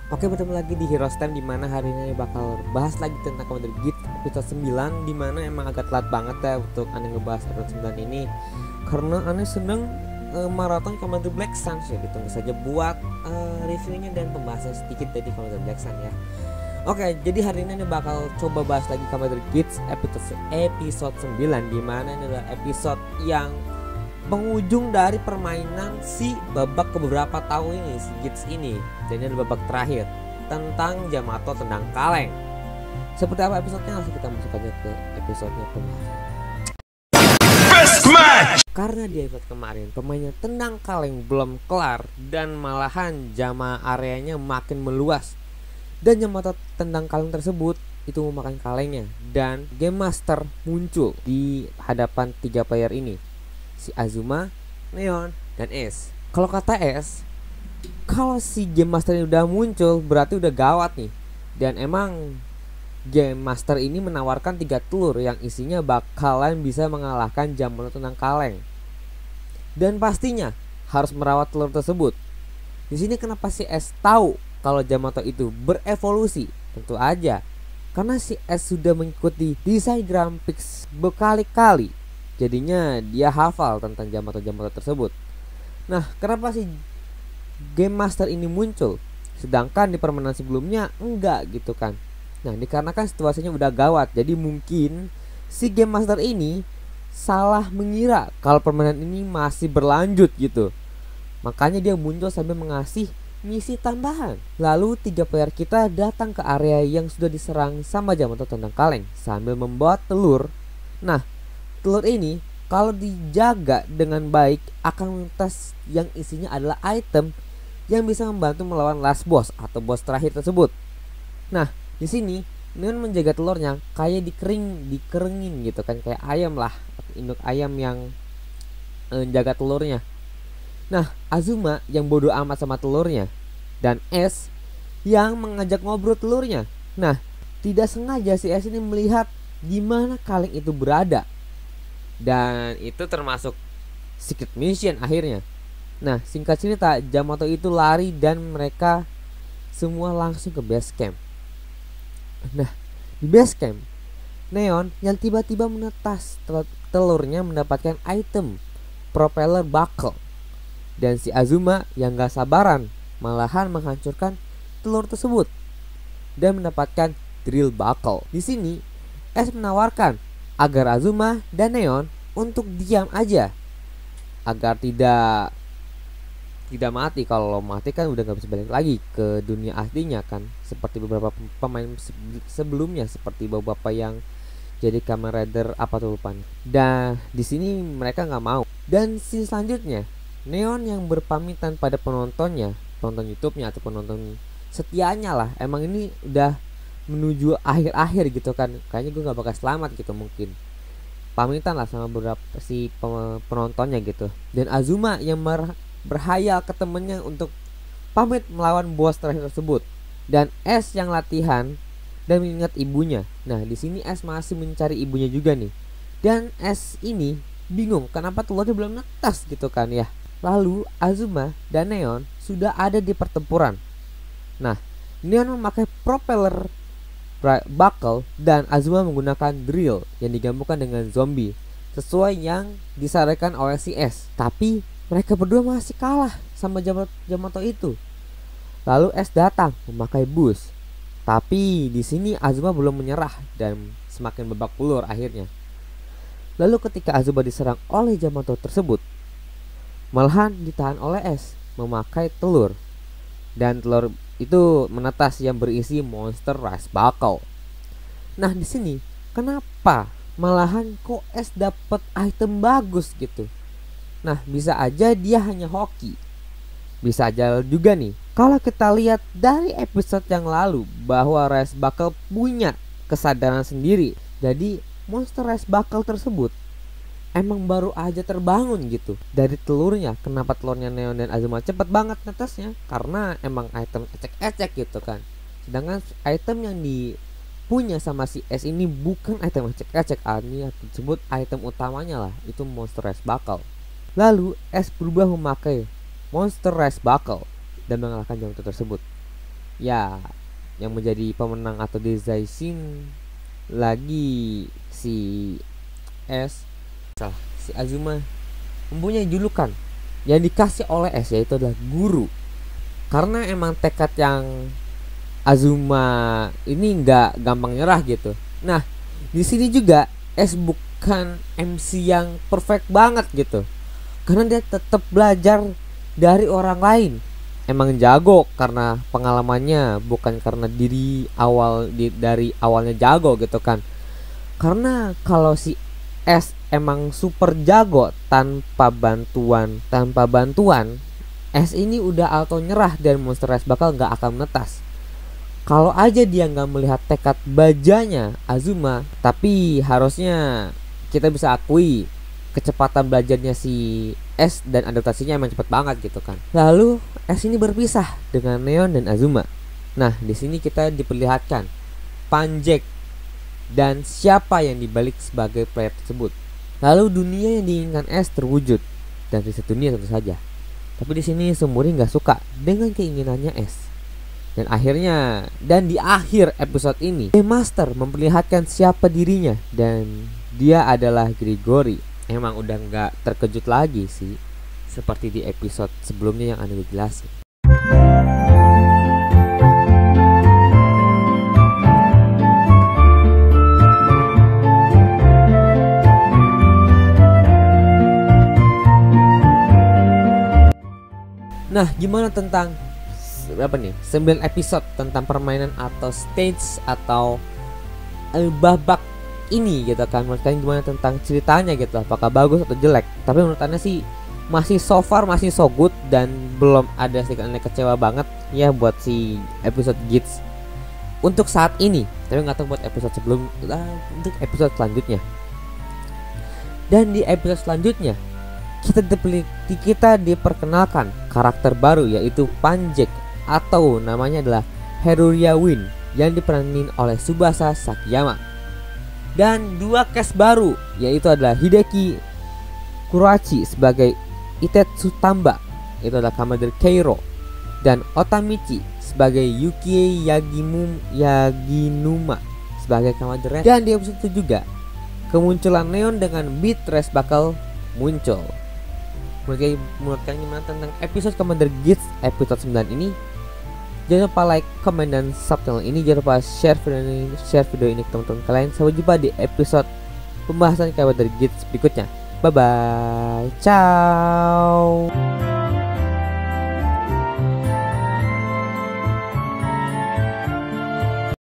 Oke, bertemu lagi di Heroes Time, dimana hari ini bakal bahas lagi tentang Commander Git episode 9, dimana emang agak telat banget ya untuk aneh ngebahas episode 9 ini karena aneh sedang maraton Commander Black Sun. Ya ditunggu saja buat reviewnya dan pembahasan sedikit dari Commander Black Sun ya. Oke, jadi hari ini bakal coba bahas lagi Commander Git episode 9, dimana ini adalah episode yang penghujung dari permainan si babak keberapa tahun ini, si Gits ini. Dan ini adalah babak terakhir tentang Yamato Tendang Kaleng. Seperti apa episodenya? Langsung kita masuk aja ke episodenya kemarin. Karena di episode kemarin pemainnya Tendang Kaleng belum kelar dan malahan jama areanya makin meluas, dan Yamato Tendang Kaleng tersebut itu memakan kalengnya, dan Game Master muncul di hadapan 3 player ini, si Azuma, Neon, dan S. Kalau kata S, kalau si Game Master ini udah muncul berarti udah gawat nih. Dan emang Game Master ini menawarkan 3 telur yang isinya bakalan bisa mengalahkan Yamato Tendang Kaleng. Dan pastinya harus merawat telur tersebut. Di sini kenapa si S tahu kalau Yamato itu berevolusi? Tentu aja karena si S sudah mengikuti desain grafis berkali-kali. Jadinya dia hafal tentang Yamato tersebut. Nah, kenapa sih Game Master ini muncul sedangkan di permainan sebelumnya enggak gitu kan? Nah, dikarenakan situasinya udah gawat. Jadi mungkin si Game Master ini salah mengira kalau permainan ini masih berlanjut gitu. Makanya dia muncul sambil mengasih misi tambahan. Lalu 3 player kita datang ke area yang sudah diserang sama Yamato Tendang Kaleng sambil membawa telur. Nah, telur ini kalau dijaga dengan baik akan melintas yang isinya adalah item yang bisa membantu melawan last boss atau boss terakhir tersebut. Nah, di sini Neon menjaga telurnya kayak dikerengin gitu kan, kayak ayam lah, induk ayam yang jaga telurnya. Nah, Azuma yang bodoh amat sama telurnya, dan S yang mengajak ngobrol telurnya. Nah, tidak sengaja si S ini melihat di mana kaleng itu berada. Dan itu termasuk secret mission akhirnya. Nah, singkat cerita, Yamato itu lari dan mereka semua langsung ke base camp. Nah, di base camp, Neon yang tiba-tiba menetas telurnya mendapatkan item propeller buckle. Dan si Azuma yang gak sabaran malahan menghancurkan telur tersebut dan mendapatkan drill buckle. Di sini S menawarkan agar Azuma dan Neon untuk diam aja agar tidak mati. Kalau mati kan udah gak bisa balik lagi ke dunia aslinya kan, seperti beberapa pemain sebelumnya, seperti beberapa yang jadi Kamen Rider apa tuh lupa. Dan di sini mereka nggak mau. Dan scene selanjutnya, Neon yang berpamitan pada penontonnya, penonton YouTube-nya atau penonton setianya lah. Emang ini udah menuju akhir-akhir gitu kan, kayaknya gue nggak bakal selamat gitu, mungkin pamitan lah sama beberapa si penontonnya gitu. Dan Azuma yang berhayal ke temennya untuk pamit melawan bos terakhir tersebut, dan S yang latihan dan mengingat ibunya. Nah, di sini S masih mencari ibunya juga nih, dan S ini bingung kenapa telurnya belum netas gitu kan ya. Lalu Azuma dan Neon sudah ada di pertempuran. Nah, Neon memakai propeller buckle dan Azuma menggunakan drill yang digabungkan dengan zombie sesuai yang disarankan oleh si S. Tapi mereka berdua masih kalah sama Yamato itu. Lalu S datang memakai boost. Tapi di sini Azuma belum menyerah dan semakin babak belur akhirnya. Lalu ketika Azuma diserang oleh Yamato tersebut, malahan ditahan oleh S memakai telur. Dan telur itu menetas yang berisi monster rice buckle. Nah, di sini kenapa malahan kok S dapat item bagus gitu? Nah, bisa aja dia hanya hoki. Bisa aja juga nih, kalau kita lihat dari episode yang lalu bahwa Rice Buckle punya kesadaran sendiri. Jadi monster Rice Buckle tersebut emang baru aja terbangun gitu dari telurnya. Kenapa telurnya Neon dan Azuma cepet banget netesnya? Karena emang item ecek-ecek gitu kan. Sedangkan item yang dipunya sama si S ini bukan item ecek-ecek. Ini disebut item utamanya lah, itu monster Rice Buckle. Lalu S berubah memakai monster Rice Buckle dan mengalahkan Yamato tersebut. Ya, yang menjadi pemenang atau Dezaishin lagi si S, si Azuma mempunyai julukan yang dikasih oleh S, yaitu adalah guru. Karena emang tekad yang Azuma ini nggak gampang nyerah gitu. Nah, di sini juga S bukan MC yang perfect banget gitu. Karena dia tetap belajar dari orang lain. Emang jago karena pengalamannya, bukan karena dari awalnya jago gitu kan. Karena kalau si S emang super jago tanpa bantuan S ini udah auto nyerah dan Monster Rice bakal nggak akan menetas. Kalau aja dia nggak melihat tekad bajanya Azuma, tapi harusnya kita bisa akui kecepatan belajarnya si S dan adaptasinya emang cepet banget gitu kan. Lalu S ini berpisah dengan Neon dan Azuma. Nah, di sini kita diperlihatkan Panjek dan siapa yang dibalik sebagai player tersebut. Lalu dunia yang diinginkan S terwujud, dan riset dunia tentu saja. Tapi di sini Sumuri nggak suka dengan keinginannya S. Dan di akhir episode ini, Master memperlihatkan siapa dirinya, dan dia adalah Grigori. Emang udah nggak terkejut lagi sih, seperti di episode sebelumnya yang Anda jelasin. Nah, gimana tentang 9 episode tentang permainan atau stage atau babak ini gitu kan. Menurut kalian gimana tentang ceritanya gitu, apakah bagus atau jelek? Tapi menurut Anda sih masih so far masih so good, dan belum ada sedikit aneh kecewa banget ya buat si episode Gits untuk saat ini. Tapi nggak tahu buat episode untuk episode selanjutnya. Dan di episode selanjutnya kita diperkenalkan karakter baru, yaitu Panjek, atau namanya adalah Heruria Win, yang diperanin oleh Tsubasa Sakiyama. Dan 2 cast baru, yaitu adalah Hideki Kurachi sebagai Itetsu Tamba, itu adalah Commander Keiro, dan Otamichi sebagai Yukie Yaginuma sebagai Commander Red. Dan di episode itu juga kemunculan Neon dengan Beat Race bakal muncul. Menurut kalian gimana tentang episode Commander Gits episode 9 ini? Jangan lupa like, comment, dan subscribe channel ini. Jangan lupa share video ini ke teman-teman kalian. Sampai jumpa di episode pembahasan Commander Gits berikutnya. Bye bye, ciao.